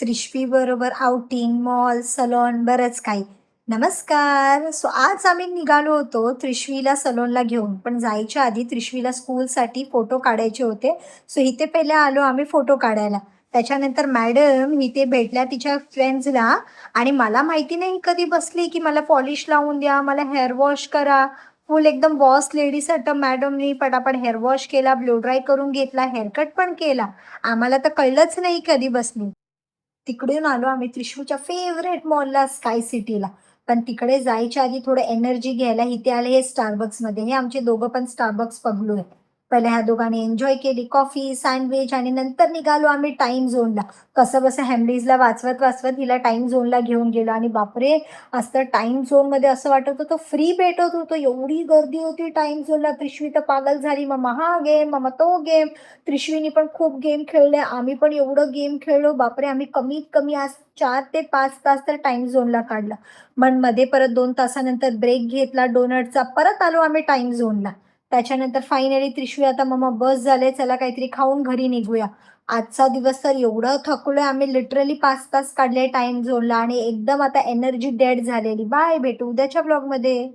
त्रिशवी बरोबर outing, mall, salon बरंच काही. नमस्कार. आज आम्ही निघालो होतो त्रिशवीला सलोनला घेऊन. पण जायच्या आधी त्रिशवीला स्कूलसाठी फोटो काढायचे होते. इथे पहिले आलो आम्ही फोटो काढायला. त्याच्यानंतर मॅडम इथे भेटल्या तिच्या फ्रेंड्सला आणि मला माहिती नाही कधी बसली, की मला पॉलिश लावून द्या, मला हेअर वॉश करा. फुल एकदम बॉस लेडीसारखं मॅडमनी पटापट हेअर वॉश केला, ब्लो ड्राय करून घेतला, हेअरकट पण केला. आम्हाला तर कळलंच नाही कधी बसली. तिकडून आलो आम्ही त्रिशूरच्या फेव्हरेट मॉलला स्काय सिटीला. पण तिकडे जायच्या आधी थोडं एनर्जी घ्यायला इथे आले हे Starbucksमध्ये. हे आमचे दोघं पण Starbucks पगलू आहेत. पहिले ह्या दोघांनी एन्जॉय केली कॉफी, सँडविच आणि नंतर निघालो आम्ही टाईम झोनला. कसंबसं हेमलीजला वाचवत हिला टाईम झोनला घेऊन गेलो आणि बापरे! असं टाईम झोनमध्ये असं वाटत होतं फ्री भेटत होतं. एवढी गर्दी होती टाईम झोनला. त्रिशवी तर पागल झाली. मग हा गेम, मग तो गेम. त्रिशवीनी पण खूप गेम खेळले. आम्ही पण एवढं गेम खेळलो. बापरे! आम्ही कमीत कमी आज 4 ते 5 तास तर टाईम झोनला काढला. मग मध्ये परत 2 तासानंतर ब्रेक घेतला डोनटचा. परत आलो आम्ही टाईम झोनला. त्याच्यानंतर फायनली त्रिशवी आता मम्मा बस झाले, चला काहीतरी खाऊन घरी निघूया. आजचा दिवस तर एवढं थकलोय आम्ही लिटरली 5 तास काढले टाईम झोनला आणि एकदम आता एनर्जी डेड झालेली. बाय, भेटू उद्याच्या ब्लॉगमध्ये.